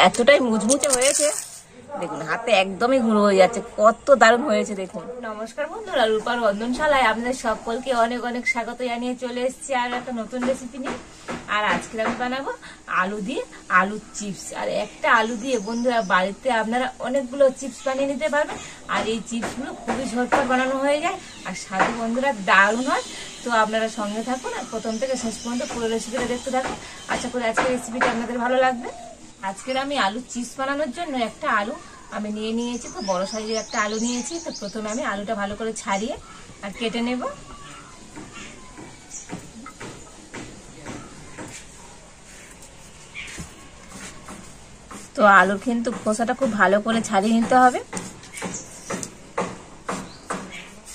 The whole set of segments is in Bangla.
এতটাই মুচমুচে হয়েছে, দেখুন হাতে একদমই গুঁড়ো হয়ে যাচ্ছে, কত দারুণ হয়েছে দেখুন। নমস্কার বন্ধুরা, রূপার রন্ধনশালায় আপনাদের সকলকে অনেক অনেক স্বাগত জানিয়ে চলে এসেছি আর একটা নতুন রেসিপি নিয়ে। আর আজকে আমি বানাবো আলু দিয়ে আলুর চিপস। আর একটা আলু দিয়ে বন্ধুরা বাড়িতে আপনারা অনেকগুলো চিপস বানিয়ে নিতে পারবেন। আর এই চিপসগুলো খুবই ঝটপট বানানো হয়ে যায় আর স্বাদে বন্ধুরা দারুণ হয়। তো আপনারা সঙ্গে থাকুন আর প্রথম থেকে শেষ পর্যন্ত পুরো রেসিপিটা দেখতে থাকুন। আশা করি আজকের রেসিপিটা আপনাদের ভালো লাগবে। আজকের আমি আলু চিপস বানানোর জন্য একটা আলু আমি নিয়ে নিয়েছি, তো বড় সাইজের একটা আলু নিয়েছি। তো প্রথমে আমি আলুটা ভালো করে ছাড়িয়ে আর কেটে নেব। তো আলুর কিন্তু খোসাটা খুব ভালো করে ছাড়িয়ে নিতে হবে।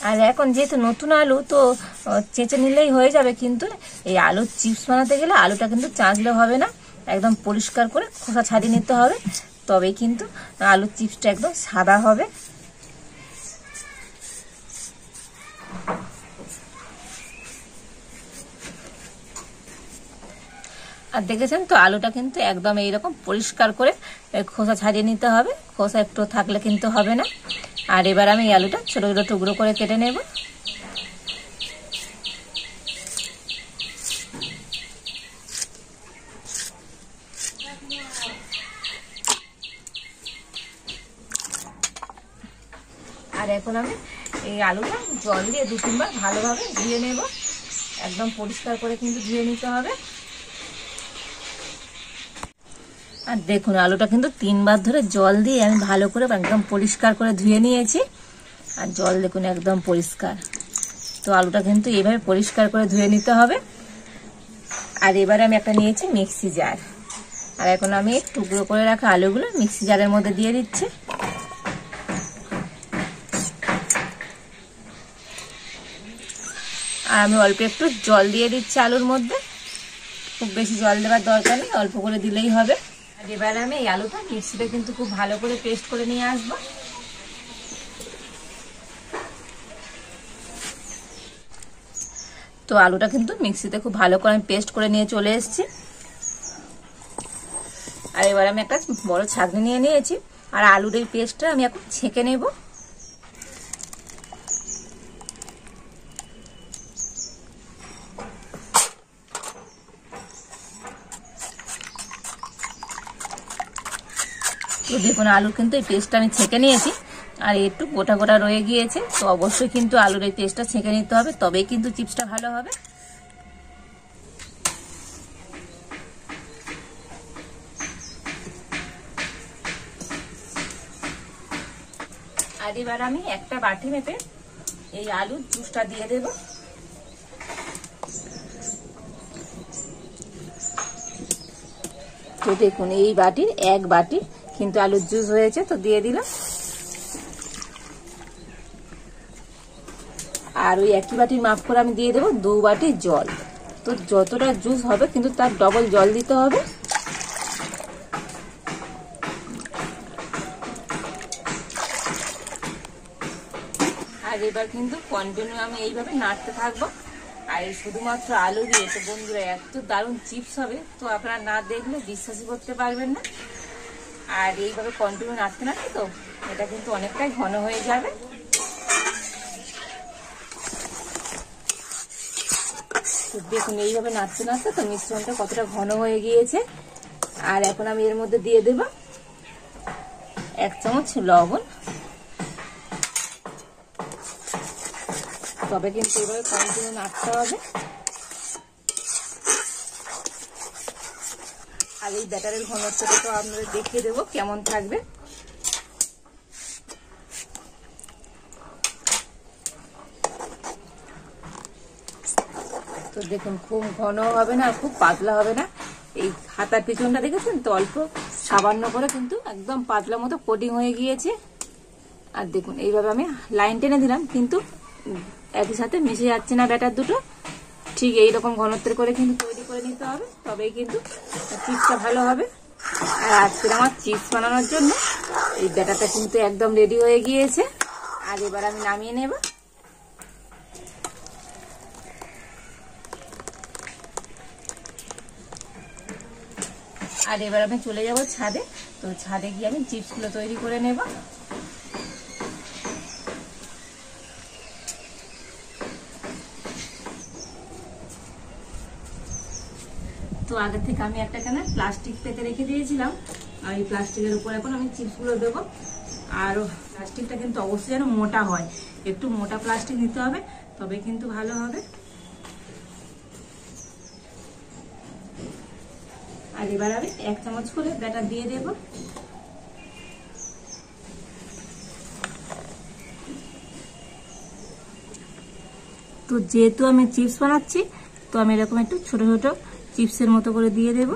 আর এখন যেহেতু নতুন আলু, তো চেঁচে নিলেই হয়ে যাবে, কিন্তু এই আলুর চিপস বানাতে গেলে আলুটা কিন্তু চাঁচলে হবে না, একদম পরিষ্কার করে খোসা ছাড়িয়ে নিতে হবে, তবেই কিন্তু আলুর চিপসটা একদম সাদা হবে। আর দেখেছেন তো আলুটা কিন্তু একদম এইরকম পরিষ্কার করে খোসা ছাড়িয়ে নিতে হবে, খোসা একটু থাকলে কিন্তু হবে না। আর এবার আমি এই আলুটা ছোট ছোট টুকরো করে কেটে নেব। আর এখন আমি এই আলুটা জল দিয়ে 2-3 বার ভালোভাবে ধুয়ে নেব, একদম পরিষ্কার করে কিন্তু ধুয়ে নিতে হবে। আর দেখুন আলুটা কিন্তু 3 বার ধরে জল দিয়ে আমি ভালো করে একদম পরিষ্কার করে ধুয়ে নিয়েছি। আর জল দেখুন একদম পরিষ্কার। তো আলুটা কিন্তু এইভাবে পরিষ্কার করে ধুয়ে নিতে হবে। আর এবারে আমি একটা নিয়েছি মিক্সি জার। আর এখন আমি টুকরো করে রাখা আলুগুলো মিক্সি জারের মধ্যে দিয়ে দিচ্ছি। আর আমি অল্প একটু জল দিয়ে দিচ্ছি আলুর মধ্যে, খুব বেশি জল দেওয়ার দরকার নেই, অল্প করে দিলেই হবে। আর এবারে আমি এই আলুটা মিক্সিতে কিন্তু খুব ভালো করে পেস্ট করে নিয়ে আসবো। তো আলুটা কিন্তু মিক্সিতে খুব ভালো করে আমি পেস্ট করে নিয়ে চলে এসেছি। আর এবার আমি একটা বড় ছাঁকনি নিয়ে নিয়েছি আর আলুর এই পেস্টটা আমি এখন ছেঁকে নেব। তো দেখুন আলু কিন্তু এই পেস্টটা আমি ছেঁকে নিয়েছি আর একটু গোটা গোটা রয়ে গিয়েছে, তো অবশ্যই কিন্তু আলুর এই পেস্টটা ছেঁকে নিতে হবে, তবেই কিন্তু চিপসটা ভালো হবে। আর এবার আমি একটা বাটি মেপে এই আলুর জুসটা দিয়ে দেব। তো দেখুন এই বাটির 1 বাটি কিন্তু আলুর জুস হয়েছে, তো দিয়ে দিলাম। আর ওই একই বাটির মাপ করে আমি দিয়ে দেবো 2 বাটি জল। তো যতটা জুস হবে কিন্তু তার ডবল জল দিতে হবে। আর এবার কিন্তু কন্টিনিউ আমি এইভাবে নাড়তে থাকবো। আর শুধুমাত্র আলু দিয়ে তো বন্ধুরা এত দারুণ চিপস হবে, তো আপনারা না দেখলে বিশ্বাসই করতে পারবেন না। আর এইভাবে কন্টিনিউ নাড়তে নাড়তে তো এটা কিন্তু অনেকটাই ঘন হয়ে যাবে। তো দেখুন এইভাবে নাড়তে নাড়তে তো মিশ্রণটা কতটা ঘন হয়ে গিয়েছে। আর এখন আমি এর মধ্যে দিয়ে দেব 1 চামচ লবণ। তবে কিন্তু এভাবে কন্টিনিউ নাড়তে হবে। আর এই ব্যাটারের ঘনত্বটা তো আপনাদের দেখিয়ে দেবো কেমন থাকবে। তো দেখুন খুব ঘন হবে না, খুব পাতলা হবে না। এই হাতার পিছনটা দেখেছেন তো অল্প সামান্য করে কিন্তু একদম পাতলা মতো কোটিং হয়ে গিয়েছে। আর দেখুন এইভাবে আমি লাইন টেনে দিলাম, কিন্তু একই সাথে মিশে যাচ্ছে না ব্যাটার দুটো। ঠিক এইরকম ঘনত্বের করে কিন্তু তৈরি করে নিতে হবে, তবেই কিন্তু চিপসটা ভালো হবে। আর আজকে আমার চিপস বানানোর জন্য এই ব্যাটারটা কিন্তু একদম রেডি হয়ে গিয়েছে। আর এবার আমি নামিয়ে নেব। আর এবার আমি চলে যাব ছাদে। তো তো ছাদে গিয়ে আমি চিপসগুলো তৈরি করে নেব। তো আগে থেকে আমি একটা প্লাস্টিক পেতে রেখে দিয়েছিলাম, আর এই প্লাস্টিকের উপর এখন আমি চিপসগুলো দেবো। আর প্লাস্টিকটা কিন্তু অবশ্যই যেন মোটা হয়, একটু মোটা প্লাস্টিক নিতে হবে, তবে কিন্তু ভালো হবে। আর এবার আমি 1 চামচ করে ব্যাটার দিয়ে দেব। তো যেহেতু আমি চিপস বানাচ্ছি, তো আমি এরকম একটু ছোট ছোট চিপসের মতো করে দিয়ে দেব।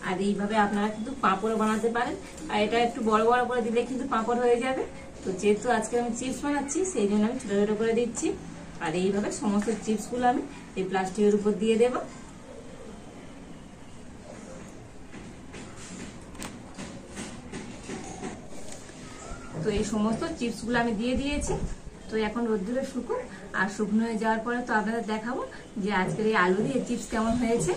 আর এইভাবে আপনারা কিন্তু পাঁপড়ও বানাতে পারেন, আর এটা একটু বড় বড় করে দিলে কিন্তু পাঁপড় হয়ে যাবে। তো যেহেতু আজকে আমি চিপস বানাচ্ছি, সেই জন্য আমি ছোট ছোট করে দিচ্ছি। আর এইভাবে সমস্ত চিপসগুলো আমি এই প্লাস্টিকের উপর দিয়ে দেব। তো এই সমস্ত চিপসগুলো আমি দিয়ে দিয়েছি। তো এখন রোদ্দুরে শুকুন, আর শুকনো হয়ে যাওয়ার পরে তো আপনাদের দেখাবো যে আজকের এই আলু দিয়ে চিপস কেমন হয়েছে।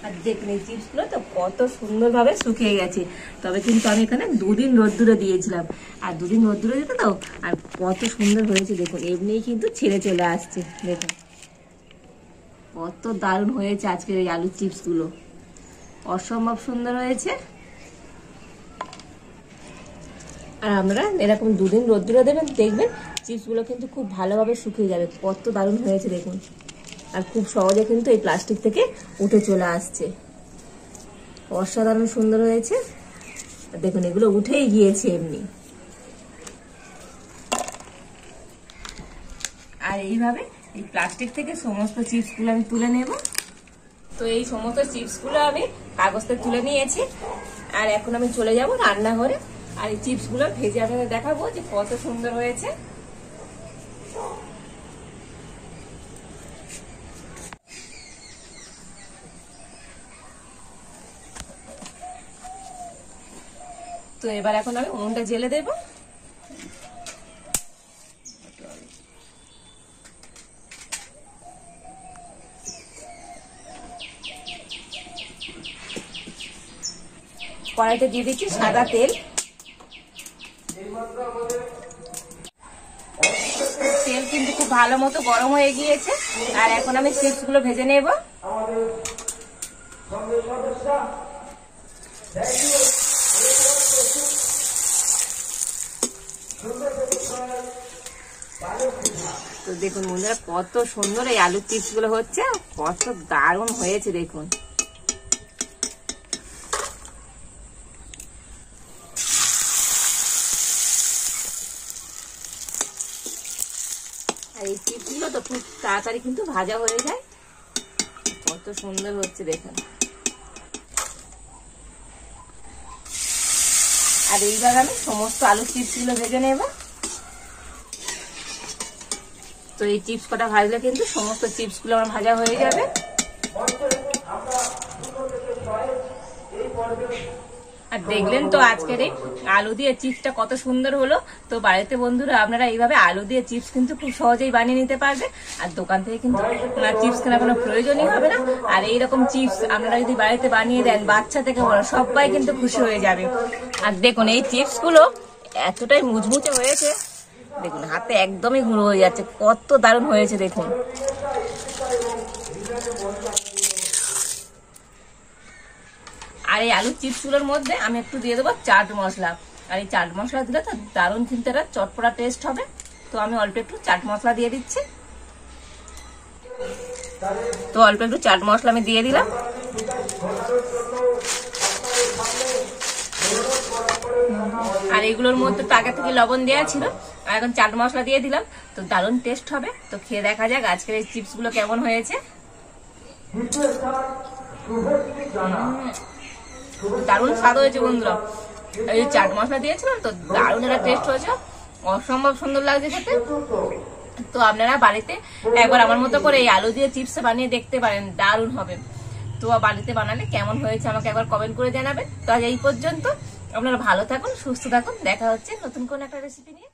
আর দেখুন এই চিপসগুলো তো কত সুন্দরভাবে শুকিয়ে গেছে। তবে কিন্তু আমি এখানে 2 দিন রোদ্দুরে দিয়েছিলাম, আর 2 দিন রোদ্দুরে দিতে তো আর কত সুন্দর হয়েছে দেখুন। এমনিই কিন্তু ছেড়ে চলে আসছে, দেখুন কত দারুণ হয়েছে আজকের এই আলুর চিপসগুলো, অসম্ভব সুন্দর হয়েছে। আর আমরা এরকম 2 দিন রোদ্দুরে দেবেন, দেখবেন চিপসগুলো কিন্তু খুব ভালোভাবে শুকিয়ে যাবে। কত দারুণ হয়েছে দেখুন, আর খুব সহজে কিন্তু এই প্লাস্টিক থেকে উঠে চলে আসছে, অসাধারণ সুন্দর হয়েছে। দেখুন এগুলো উঠেই গিয়েছে এমনি। আর এইভাবে এই প্লাস্টিক থেকে সমস্ত চিপসগুলো আমি তুলে নেব। তো এই সমস্ত চিপসগুলো আমি কাগজে তুলে নিয়েছি, আর এখন আমি চলে যাব রান্নাঘরে। আর এই চিপসগুলো ভেজে আপনাদের দেখাবো যে কত সুন্দর হয়েছে। তো এবার এখন আমি উনুনটা জ্বেলে দেব। কড়াইতে দিয়ে দিচ্ছি সাদা তেল। তেল কিন্তু খুব ভালো মতো গরম হয়ে গিয়েছে, আর এখন আমি চিপসগুলো ভেজে নেব। তো দেখুন বন্ধুরা কত সুন্দর এই আলুর চিপস গুলো হচ্ছে, কত দারুণ হয়েছে দেখুন। আর এই চিপস গুলো তো খুব তাড়াতাড়ি কিন্তু ভাজা হয়ে যায়, কত সুন্দর হচ্ছে দেখুন। আর এইবার আমি সমস্ত আলুর চিপস গুলো ভেজে নেব। তো এই চিপস কটা ভাজলে কিন্তু সমস্ত চিপস গুলো আমার ভাজা হয়ে যাবে। আর দেখলেন তো আজকের এই আলু দিয়ে চিপসটা কত সুন্দর হলো। তো বাড়িতে বন্ধুরা আপনারা এইভাবে আলু দিয়ে চিপস কিন্তু খুব সহজেই বানিয়ে নিতে পারবে, আর দোকান থেকে কিন্তু চিপস কেনার কোনো প্রয়োজনই হবে না। আর এইরকম চিপস আপনারা যদি বাড়িতে বানিয়ে দেন, বাচ্চা থেকে বড় সবাই কিন্তু খুশি হয়ে যাবে। আর দেখুন এই চিপস গুলো এতটাই মুচমুচে হয়েছে, দেখুন হাতে একদমই গুঁড়ো হয়ে যাচ্ছে, কত দারুণ হয়েছে দেখুন। আর এই আলুর চিপস গুলোর মধ্যে আমি একটু দিয়ে দেবো চাট মশলা। আর এই চাট মশলা দিলে তো দারুণ কিন্তু একটা চটপটা টেস্ট হবে। তো আমি অল্প একটু চাট মশলা দিয়ে দিচ্ছি। তো অল্প একটু চাট মশলা আমি দিয়ে দিলাম। আর এইগুলোর মধ্যে তো আগে থেকে লবণ দেওয়া ছিল, আর এখন চাট মশলা দিয়ে দিলাম, তো দারুণ টেস্ট হবে। তো খেয়ে দেখা যাক আজকের এই চিপস গুলো কেমন হয়েছে। দারুণ স্বাদ হয়েছে বন্ধুরা, এই চাট মশলা দিয়েছিলাম তো দারুণ একটা টেস্ট হয়েছে, অসম্ভব সুন্দর লাগছে খেতে। তো আপনারা বাড়িতে একবার আমার মতো করে এই আলু দিয়ে চিপস বানিয়ে দেখতে পারেন, দারুণ হবে। তো বাড়িতে বানালে কেমন হয়েছে আমাকে একবার কমেন্ট করে জানাবেন। তো আজ এই পর্যন্ত, আপনারা ভালো থাকুন, সুস্থ থাকুন, দেখা হচ্ছে নতুন কোন একটা রেসিপি নিয়ে।